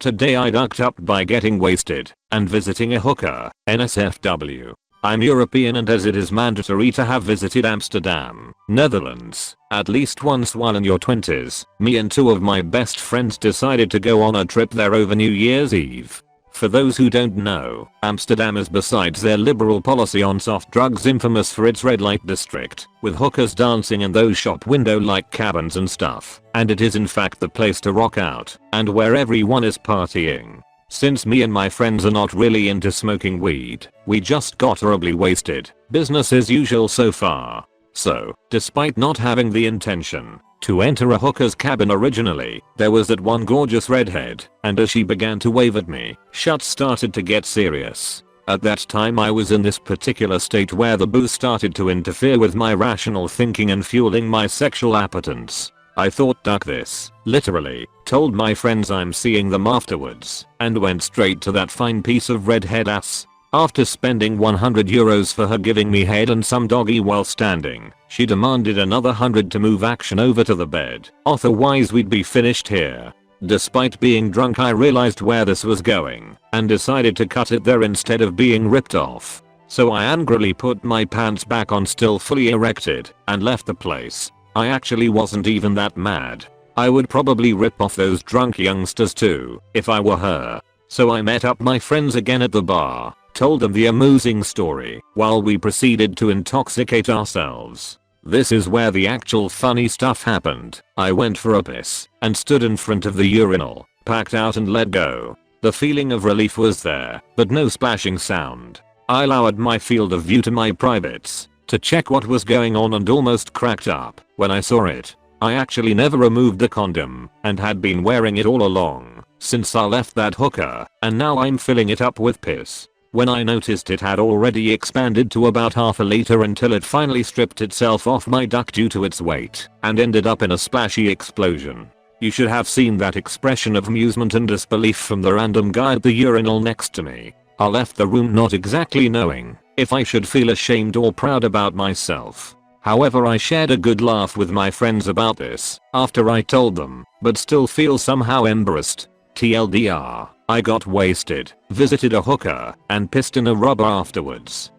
Today I ducked up by getting wasted and visiting a hooker, NSFW. I'm European, and as it is mandatory to have visited Amsterdam, Netherlands, at least once while in your 20s, me and two of my best friends decided to go on a trip there over New Year's Eve. For those who don't know, Amsterdam is, besides their liberal policy on soft drugs, infamous for its red light district, with hookers dancing in those shop window like cabins and stuff, and it is in fact the place to rock out, and where everyone is partying. Since me and my friends are not really into smoking weed, we just got horribly wasted, business as usual so far. So, despite not having the intention to enter a hooker's cabin originally, there was that one gorgeous redhead, and as she began to wave at me, shit started to get serious. At that time I was in this particular state where the booze started to interfere with my rational thinking and fueling my sexual appetence. I thought, duck this, literally, told my friends I'm seeing them afterwards, and went straight to that fine piece of redhead ass. After spending €100 for her giving me head and some doggy while standing, she demanded another 100 to move action over to the bed, otherwise we'd be finished here. Despite being drunk, I realized where this was going, and decided to cut it there instead of being ripped off. So I angrily put my pants back on, still fully erected, and left the place. I actually wasn't even that mad. I would probably rip off those drunk youngsters too, if I were her. So I met up my friends again at the bar, told them the amusing story, while we proceeded to intoxicate ourselves. This is where the actual funny stuff happened. I went for a piss, and stood in front of the urinal, packed out and let go. The feeling of relief was there, but no splashing sound. I lowered my field of view to my privates to check what was going on and almost cracked up when I saw it. I actually never removed the condom, and had been wearing it all along since I left that hooker, and now I'm filling it up with piss. When I noticed it had already expanded to about half a liter until it finally stripped itself off my duck due to its weight, and ended up in a splashy explosion. You should have seen that expression of amusement and disbelief from the random guy at the urinal next to me. I left the room not exactly knowing if I should feel ashamed or proud about myself. However, I shared a good laugh with my friends about this after I told them, but still feel somehow embarrassed. TLDR, I got wasted, visited a hooker, and pissed in a rubber afterwards.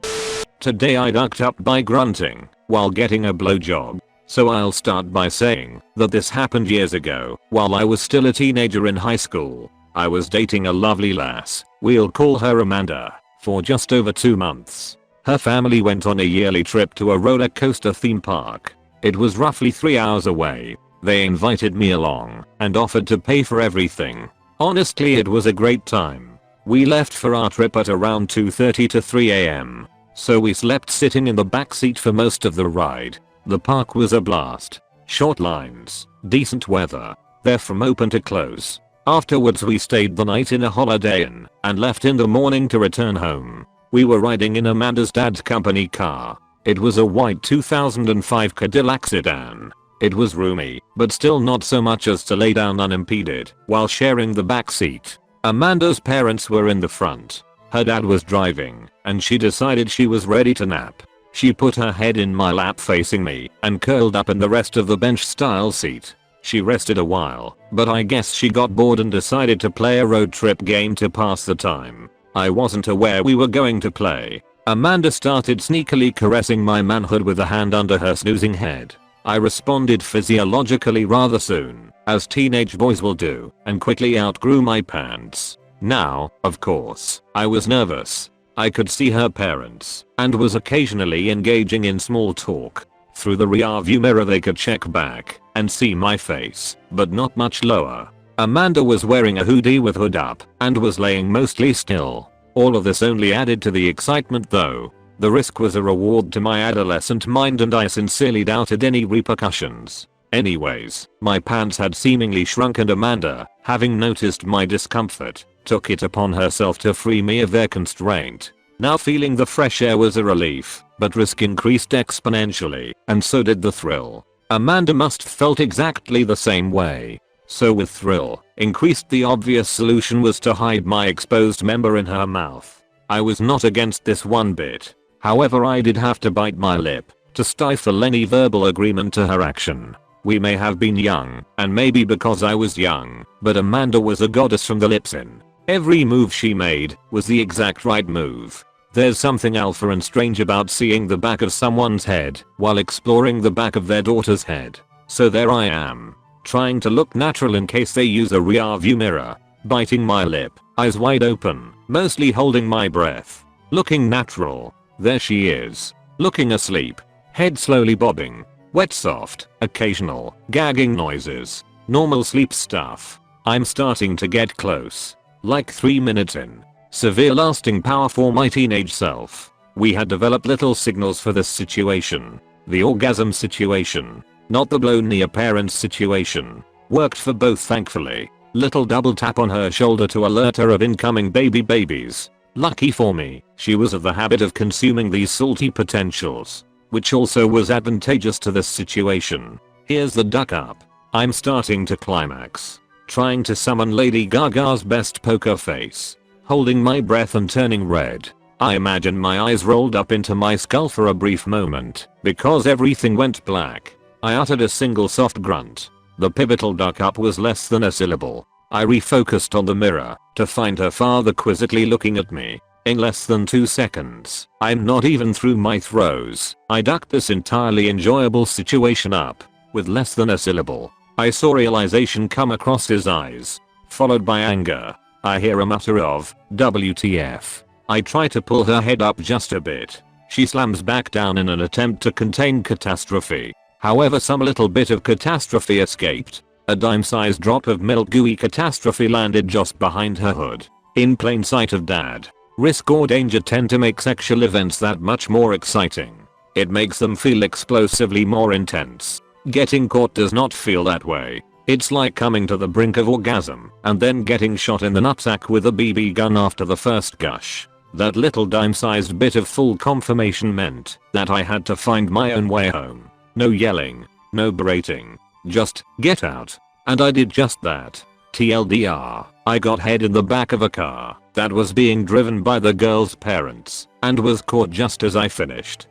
Today I ducked up by grunting while getting a blowjob. So I'll start by saying that this happened years ago while I was still a teenager in high school. I was dating a lovely lass, we'll call her Amanda, for just over 2 months. Her family went on a yearly trip to a roller coaster theme park. It was roughly 3 hours away. They invited me along and offered to pay for everything. Honestly, it was a great time. We left for our trip at around 2:30 to 3 AM. So we slept sitting in the back seat for most of the ride. The park was a blast. Short lines, decent weather. They're from open to close. Afterwards we stayed the night in a Holiday Inn and left in the morning to return home. We were riding in Amanda's dad's company car. It was a white 2005 Cadillac sedan. It was roomy, but still not so much as to lay down unimpeded while sharing the back seat. Amanda's parents were in the front. Her dad was driving, and she decided she was ready to nap. She put her head in my lap facing me and curled up in the rest of the bench style seat. She rested a while, but I guess she got bored and decided to play a road trip game to pass the time. I wasn't aware we were going to play. Amanda started sneakily caressing my manhood with a hand under her snoozing head. I responded physiologically rather soon, as teenage boys will do, and quickly outgrew my pants. Now, of course, I was nervous. I could see her parents, and was occasionally engaging in small talk. Through the rear view mirror they could check back and see my face, but not much lower. Amanda was wearing a hoodie with hood up and was laying mostly still. All of this only added to the excitement though. The risk was a reward to my adolescent mind and I sincerely doubted any repercussions. Anyways, my pants had seemingly shrunk and Amanda, having noticed my discomfort, took it upon herself to free me of their constraint. Now feeling the fresh air was a relief, but risk increased exponentially, and so did the thrill. Amanda must have felt exactly the same way. So with thrill increased, the obvious solution was to hide my exposed member in her mouth. I was not against this one bit. However, I did have to bite my lip to stifle any verbal agreement to her action. We may have been young, and maybe because I was young, but Amanda was a goddess from the lips in. Every move she made was the exact right move. There's something alpha and strange about seeing the back of someone's head while exploring the back of their daughter's head. So there I am, trying to look natural in case they use a rear view mirror, biting my lip, eyes wide open, mostly holding my breath, looking natural. There she is, looking asleep, head slowly bobbing, wet soft, occasional gagging noises, normal sleep stuff. I'm starting to get close, like 3 minutes in. Severe lasting power for my teenage self. We had developed little signals for this situation. The orgasm situation, not the blown near parents situation. Worked for both thankfully. Little double tap on her shoulder to alert her of incoming babies. Lucky for me, she was of the habit of consuming these salty potentials, which also was advantageous to this situation. Here's the duck up. I'm starting to climax. Trying to summon Lady Gaga's best poker face. Holding my breath and turning red. I imagine my eyes rolled up into my skull for a brief moment because everything went black. I uttered a single soft grunt. The pivotal duck up was less than a syllable. I refocused on the mirror to find her father quizzically looking at me. In less than 2 seconds, I'm not even through my throws. I ducked this entirely enjoyable situation up with less than a syllable. I saw realization come across his eyes, followed by anger. I hear a mutter of, WTF. I try to pull her head up just a bit. She slams back down in an attempt to contain catastrophe. However, some little bit of catastrophe escaped. A dime-sized drop of milk gooey catastrophe landed just behind her hood. In plain sight of dad. Risk or danger tend to make sexual events that much more exciting. It makes them feel explosively more intense. Getting caught does not feel that way. It's like coming to the brink of orgasm and then getting shot in the nutsack with a BB gun after the first gush. That little dime-sized bit of full confirmation meant that I had to find my own way home. No yelling, no berating, just get out. And I did just that. TLDR, I got head in the back of a car that was being driven by the girl's parents and was caught just as I finished.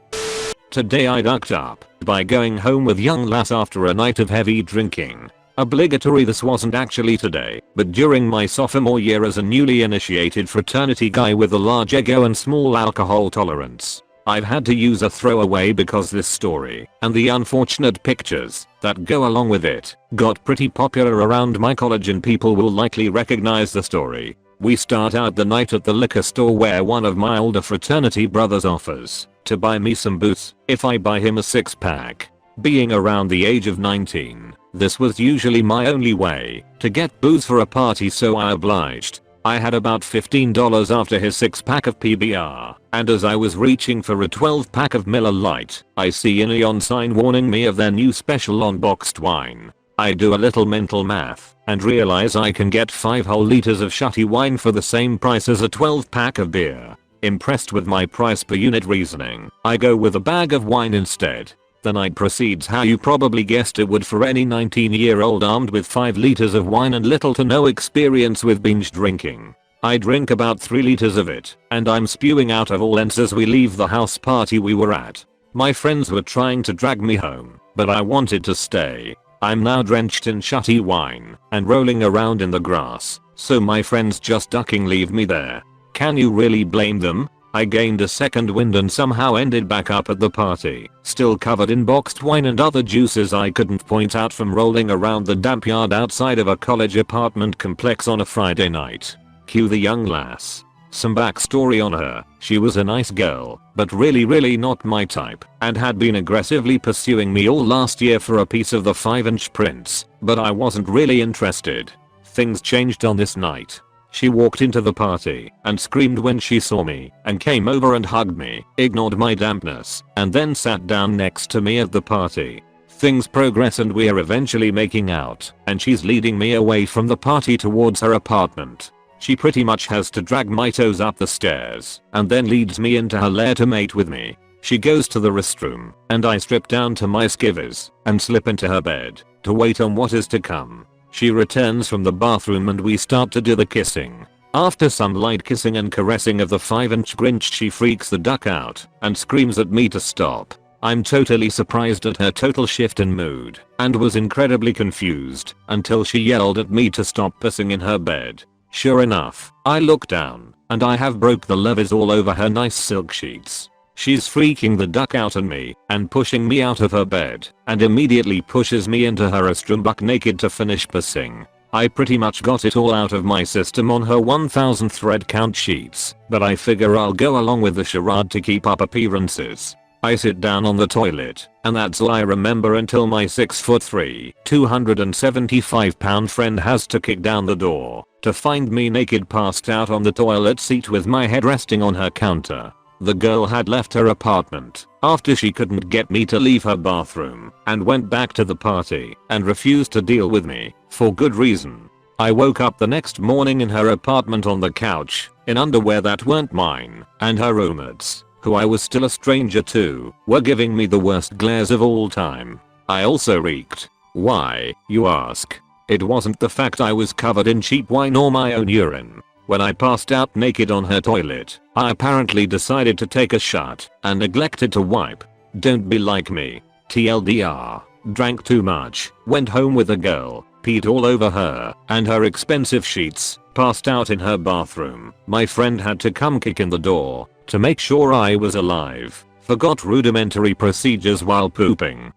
Today I ducked up by going home with young lass after a night of heavy drinking. Obligatory. This wasn't actually today, but during my sophomore year as a newly initiated fraternity guy with a large ego and small alcohol tolerance. I've had to use a throwaway because this story, and the unfortunate pictures that go along with it, got pretty popular around my college and people will likely recognize the story. We start out the night at the liquor store where one of my older fraternity brothers offers to buy me some booze if I buy him a 6-pack. Being around the age of 19, this was usually my only way to get booze for a party, so I obliged. I had about $15 after his 6-pack of PBR, and as I was reaching for a 12-pack of Miller Lite, I see a neon sign warning me of their new special on boxed wine. I do a little mental math and realize I can get 5 whole liters of shutty wine for the same price as a 12-pack of beer. Impressed with my price per unit reasoning, I go with a bag of wine instead. The night proceeds how you probably guessed it would for any 19-year-old armed with 5 liters of wine and little to no experience with binge drinking. I drink about 3 liters of it, and I'm spewing out of all ends as we leave the house party we were at. My friends were trying to drag me home, but I wanted to stay. I'm now drenched in shutty wine and rolling around in the grass, so my friends just ducking leave me there. Can you really blame them? I gained a second wind and somehow ended back up at the party, still covered in boxed wine and other juices I couldn't point out from rolling around the damp yard outside of a college apartment complex on a Friday night. Cue the young lass. Some backstory on her: she was a nice girl, but really not my type, and had been aggressively pursuing me all last year for a piece of the 5-inch prints, but I wasn't really interested. Things changed on this night. She walked into the party and screamed when she saw me and came over and hugged me, ignored my dampness, and then sat down next to me at the party. Things progress and we're eventually making out, and she's leading me away from the party towards her apartment. She pretty much has to drag my toes up the stairs and then leads me into her lair to mate with me. She goes to the restroom and I strip down to my skivvies and slip into her bed to wait on what is to come. She returns from the bathroom and we start to do the kissing. After some light kissing and caressing of the 5-inch Grinch, she freaks the duck out and screams at me to stop. I'm totally surprised at her total shift in mood and was incredibly confused until she yelled at me to stop pissing in her bed. Sure enough, I look down and I have broke the leathers all over her nice silk sheets. She's freaking the duck out on me and pushing me out of her bed and immediately pushes me into her restroom buck naked to finish pissing. I pretty much got it all out of my system on her 1000 thread count sheets, but I figure I'll go along with the charade to keep up appearances. I sit down on the toilet, and that's all I remember until my 6'3", 275 pound friend has to kick down the door to find me naked passed out on the toilet seat with my head resting on her counter. The girl had left her apartment after she couldn't get me to leave her bathroom and went back to the party and refused to deal with me, for good reason. I woke up the next morning in her apartment on the couch, in underwear that weren't mine, and her roommates, who I was still a stranger to, were giving me the worst glares of all time. I also reeked. Why, you ask? It wasn't the fact I was covered in cheap wine or my own urine. When I passed out naked on her toilet, I apparently decided to take a shot and neglected to wipe. Don't be like me. TLDR. Drank too much, went home with a girl, peed all over her and her expensive sheets, passed out in her bathroom. My friend had to come kick in the door to make sure I was alive. Forgot rudimentary procedures while pooping.